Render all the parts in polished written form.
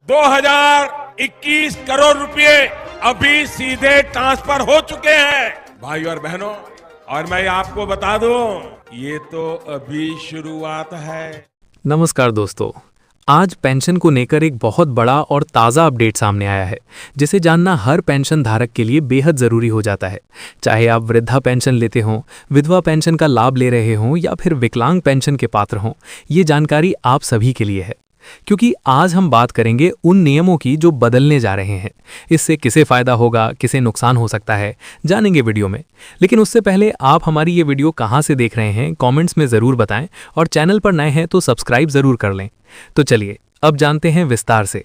2021 करोड़ रुपए अभी सीधे ट्रांसफर हो चुके हैं भाई और बहनों। और मैं आपको बता दूं, ये तो अभी शुरुआत है। नमस्कार दोस्तों, आज पेंशन को लेकर एक बहुत बड़ा और ताज़ा अपडेट सामने आया है, जिसे जानना हर पेंशन धारक के लिए बेहद ज़रूरी हो जाता है। चाहे आप वृद्धा पेंशन लेते हों, विधवा पेंशन का लाभ ले रहे हों या फिर विकलांग पेंशन के पात्र हों, ये जानकारी आप सभी के लिए है। क्योंकि आज हम बात करेंगे उन नियमों की जो बदलने जा रहे हैं। इससे किसे फ़ायदा होगा, किसे नुकसान हो सकता है, जानेंगे वीडियो में। लेकिन उससे पहले आप हमारी ये वीडियो कहाँ से देख रहे हैं, कमेंट्स में ज़रूर बताएं, और चैनल पर नए हैं तो सब्सक्राइब ज़रूर कर लें। तो चलिए अब जानते हैं विस्तार से।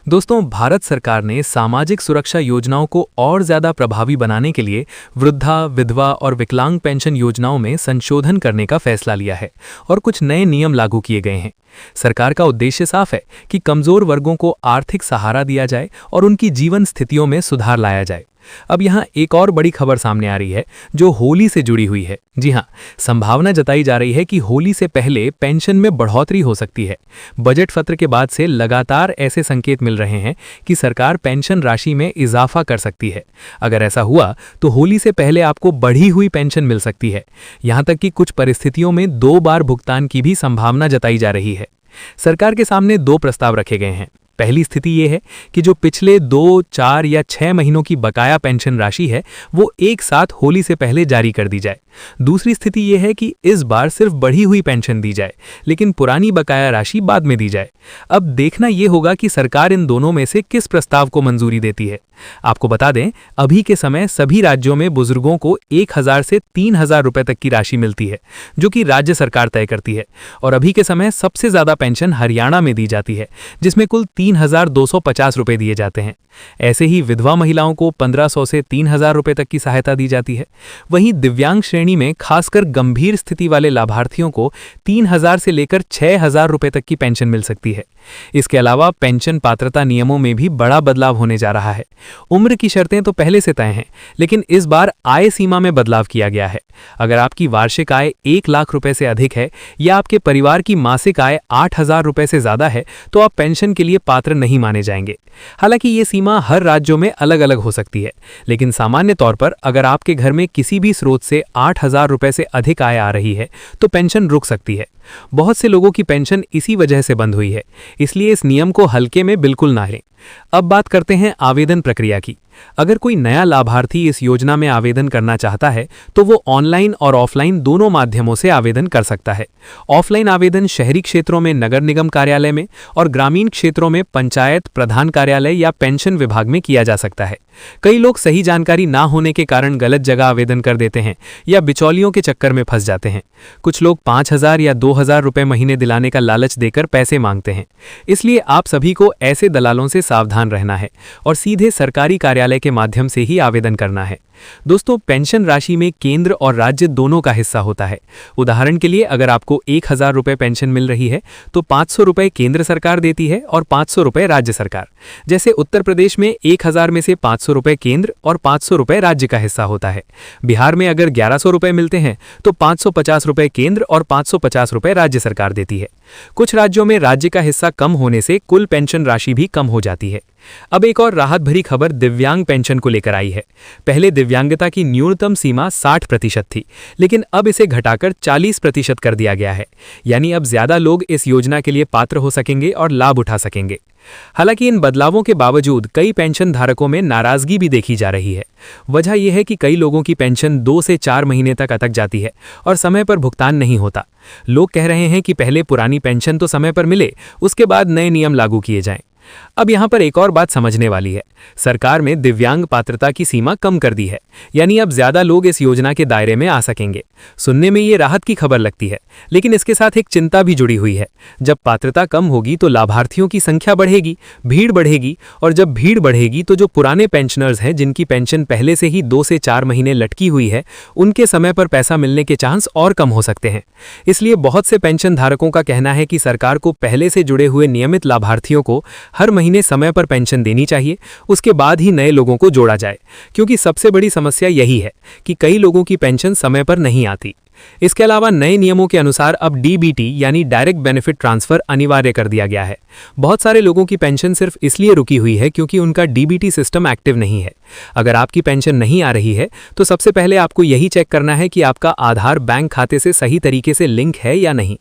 दोस्तों, भारत सरकार ने सामाजिक सुरक्षा योजनाओं को और ज़्यादा प्रभावी बनाने के लिए वृद्धा, विधवा और विकलांग पेंशन योजनाओं में संशोधन करने का फैसला लिया है और कुछ नए नियम लागू किए गए हैं। सरकार का उद्देश्य साफ है कि कमज़ोर वर्गों को आर्थिक सहारा दिया जाए और उनकी जीवन स्थितियों में सुधार लाया जाए। अब यहाँ एक और बड़ी खबर सामने आ रही है जो होली से जुड़ी हुई है। जी हाँ, संभावना जताई जा रही है कि होली से पहले पेंशन में बढ़ोतरी हो सकती है। बजट सत्र के बाद से लगातार ऐसे संकेत मिल रहे हैं कि सरकार पेंशन राशि में इजाफा कर सकती है। अगर ऐसा हुआ तो होली से पहले आपको बढ़ी हुई पेंशन मिल सकती है। यहाँ तक कि कुछ परिस्थितियों में 2 बार भुगतान की भी संभावना जताई जा रही है। सरकार के सामने 2 प्रस्ताव रखे गए हैं। पहली स्थिति ये है कि जो पिछले 2, 4 या 6 महीनों की बकाया पेंशन राशि है वो एक साथ होली से पहले जारी कर दी जाए। दूसरी स्थिति ये है कि इस बार सिर्फ बढ़ी हुई पेंशन दी जाए, लेकिन पुरानी बकाया राशि बाद में दी जाए। अब देखना ये होगा कि सरकार इन दोनों में से किस प्रस्ताव को मंजूरी देती है। आपको बता दें, अभी के समय सभी राज्यों में बुजुर्गों को 1000 से 3000 रुपए तक की राशि मिलती है, जो कि राज्य सरकार तय करती है। और अभी के समय सबसे ज्यादा पेंशन हरियाणा में दी जाती है, जिसमें कुल 3250 रुपए दिए जाते हैं। ऐसे ही विधवा महिलाओं को 1500 से 3000 रुपए तक की सहायता दी जाती है। वहीं दिव्यांग श्रेणी में खासकर गंभीर स्थिति वाले लाभार्थियों को 3000 से लेकर 6000 रुपए तक की पेंशन मिल सकती है। इसके अलावा पेंशन पात्रता नियमों में भी बड़ा बदलाव होने जा रहा है। उम्र की शर्तें तो पहले से तय हैं, लेकिन इस बार आय सीमा में बदलाव किया गया है। अगर आपकी वार्षिक आय 1 लाख रुपए से अधिक है या आपके परिवार की मासिक आय 8000 रुपए से ज्यादा है तो आप पेंशन के लिए पात्र नहीं माने जाएंगे। हालांकि ये सीमा हर राज्यों में अलग अलग हो सकती है, लेकिन सामान्य तौर पर अगर आपके घर में किसी भी स्रोत से 8000 रुपए से अधिक आय आ रही है तो पेंशन रुक सकती है। बहुत से लोगों की पेंशन इसी वजह से बंद हुई है, इसलिए इस नियम को हल्के में बिल्कुल ना लें। अब बात करते हैं आवेदन प्रक्रिया की। अगर कोई नया लाभार्थी इस योजना में आवेदन करना चाहता है तो वो ऑनलाइन और ऑफलाइन दोनों माध्यमों से आवेदन कर सकता है। ऑफलाइन आवेदन शहरी क्षेत्रों में नगर निगम कार्यालय में और ग्रामीण क्षेत्रों में पंचायत प्रधान कार्यालय या पेंशन विभाग में किया जा सकता है। कई लोग सही जानकारी ना होने के कारण गलत जगह आवेदन कर देते हैं या बिचौलियों के चक्कर में फंस जाते हैं। कुछ लोग 5000 या 2000 रुपए महीने दिलाने का लालच देकर पैसे मांगते हैं। इसलिए आप सभी को ऐसे दलालों से सावधान रहना है और सीधे सरकारी कार्यालय के माध्यम से ही आवेदन करना है। दोस्तों, पेंशन राशि में केंद्र और राज्य दोनों का हिस्सा होता है। उदाहरण के लिए अगर आपको 1000 रुपए पेंशन मिल रही है तो 500 रुपए केंद्र सरकार देती है और 500 रुपए राज्य सरकार। जैसे उत्तर प्रदेश में 1000 में से 500 रुपए केंद्र और 500 रुपए राज्य का हिस्सा होता है। बिहार में अगर 1100 रुपए मिलते हैं तो 550 रुपए केंद्र और 550 रुपए राज्य सरकार देती है। कुछ राज्यों में राज्य का हिस्सा कम होने से कुल पेंशन राशि भी कम हो जाती है। अब एक और राहत भरी खबर दिव्यांग पेंशन को लेकर आई है। पहले दिव्यांगता की न्यूनतम सीमा 60% थी, लेकिन अब इसे घटाकर 40% कर दिया गया है। यानी अब ज्यादा लोग इस योजना के लिए पात्र हो सकेंगे और लाभ उठा सकेंगे। हालांकि इन बदलावों के बावजूद कई पेंशन धारकों में नाराजगी भी देखी जा रही है। वजह यह है कि कई लोगों की पेंशन 2 से 4 महीने तक अटक जाती है और समय पर भुगतान नहीं होता। लोग कह रहे हैं कि पहले पुरानी पेंशन तो समय पर मिले, उसके बाद नए नियम लागू किए जाएं। अब यहाँ पर एक और बात समझने वाली है। सरकार ने दिव्यांग पात्रता की सीमा कम कर दी है, यानी अब ज्यादा लोग इस योजना के दायरे में आ सकेंगे। सुनने में ये राहत की खबर लगती है, लेकिन इसके साथ एक चिंता भी जुड़ी हुई है। जब पात्रता कम होगी तो लाभार्थियों की संख्या बढ़ेगी, भीड़ बढ़ेगी, और जब भीड़ बढ़ेगी तो जो पुराने पेंशनर्स हैं जिनकी पेंशन पहले से ही 2 से 4 महीने लटकी हुई है, उनके समय पर पैसा मिलने के चांस और कम हो सकते हैं। इसलिए बहुत से पेंशन धारकों का कहना है कि सरकार को पहले से जुड़े हुए नियमित लाभार्थियों को हर महीने समय पर पेंशन देनी चाहिए, उसके बाद ही नए लोगों को जोड़ा जाए, क्योंकि सबसे बड़ी समस्या यही है कि कई लोगों की पेंशन समय पर नहीं आती। इसके अलावा नए नियमों के अनुसार अब डीबीटी यानी डायरेक्ट बेनिफिट ट्रांसफर अनिवार्य कर दिया गया है। बहुत सारे लोगों की पेंशन सिर्फ इसलिए रुकी हुई है क्योंकि उनका डीबीटी सिस्टम एक्टिव नहीं है। अगर आपकी पेंशन नहीं आ रही है तो सबसे पहले आपको यही चेक करना है कि आपका आधार बैंक खाते से सही तरीके से लिंक है या नहीं।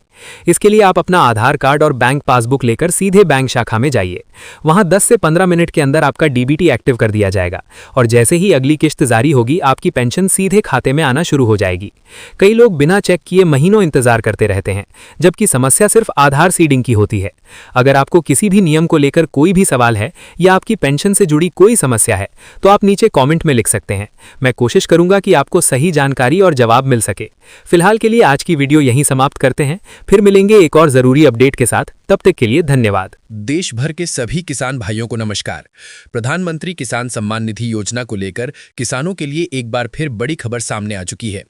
इसके लिए आप अपना आधार कार्ड और बैंक पासबुक लेकर सीधे बैंक शाखा में जाइए। वहां 10 से 15 मिनट के अंदर आपका डीबीटी एक्टिव कर दिया जाएगा और जैसे ही अगली किस्त जारी होगी आपकी पेंशन सीधे खाते में आना शुरू हो जाएगी। कई लोग बिना चेक किए महीनों इंतजार करते रहते हैं, जबकि समस्या सिर्फ आधार सीडिंग की होती है। अगर आपको किसी भी नियम को लेकर कोई भी सवाल है या आपकी पेंशन से जुड़ी कोई समस्या है तो आप नीचे कमेंट में लिख सकते हैं। मैं कोशिश करूंगा कि आपको सही जानकारी और जवाब मिल सके। फिलहाल के लिए आज की वीडियो यहीं समाप्त करते हैं, फिर मिलेंगे एक और जरूरी अपडेट के साथ। तब तक के लिए धन्यवाद। देश भर के सभी किसान भाइयों को नमस्कार। प्रधानमंत्री किसान सम्मान निधि योजना को लेकर किसानों के लिए एक बार फिर बड़ी खबर सामने आ चुकी है।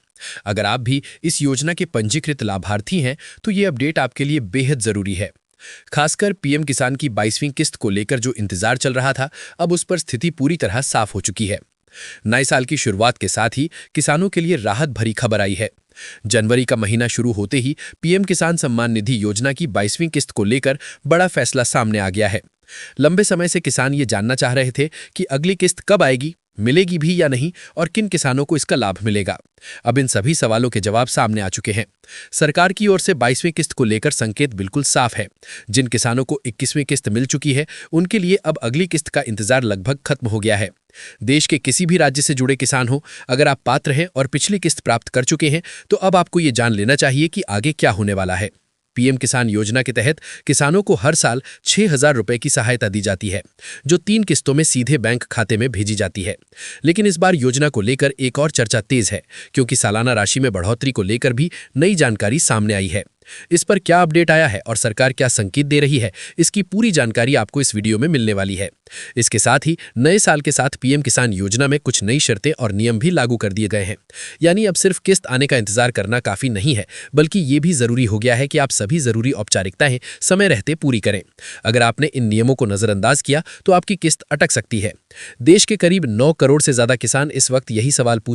अगर आप भी इस योजना के पंजीकृत लाभार्थी हैं तो ये अपडेट आपके लिए बेहद जरूरी है। खासकर पीएम किसान की 22वीं किस्त को लेकर जो इंतजार चल रहा था, अब उस पर स्थिति पूरी तरह साफ हो चुकी है। नए साल की शुरुआत के साथ ही किसानों के लिए राहत भरी खबर आई है। जनवरी का महीना शुरू होते ही पीएम किसान सम्मान निधि योजना की 22वीं किस्त को लेकर बड़ा फैसला सामने आ गया है। लंबे समय से किसान ये जानना चाह रहे थे कि अगली किस्त कब आएगी, मिलेगी भी या नहीं और किन किसानों को इसका लाभ मिलेगा। अब इन सभी सवालों के जवाब सामने आ चुके हैं। सरकार की ओर से 22वीं किस्त को लेकर संकेत बिल्कुल साफ है। जिन किसानों को 21वीं किस्त मिल चुकी है उनके लिए अब अगली किस्त का इंतजार लगभग खत्म हो गया है। देश के किसी भी राज्य से जुड़े किसान हो, अगर आप पात्र हैं और पिछली किस्त प्राप्त कर चुके हैं तो अब आपको ये जान लेना चाहिए कि आगे क्या होने वाला है। पीएम किसान योजना के तहत किसानों को हर साल 6,000 रुपए की सहायता दी जाती है, जो 3 किस्तों में सीधे बैंक खाते में भेजी जाती है। लेकिन इस बार योजना को लेकर एक और चर्चा तेज है, क्योंकि सालाना राशि में बढ़ोतरी को लेकर भी नई जानकारी सामने आई है। इस पर क्या अपडेट आया है और सरकार क्या संकेत दे रही है, इसकी पूरी जानकारी आपको इस वीडियो में मिलने वाली है। इसके साथ ही नए साल के साथ पीएम किसान योजना में कुछ नई शर्तें और नियम भी लागू कर दिए गए हैं। यानी अब सिर्फ किस्त आने का इंतजार करना काफी नहीं है, बल्कि ये भी जरूरी हो गया है कि आप सभी जरूरी औपचारिकताएं समय रहते पूरी करें। अगर आपने इन नियमों को नजरअंदाज किया तो आपकी किस्त अटक सकती है। देश के करीब 9 करोड़ से ज्यादा किसान इस वक्त यही सवाल पूछ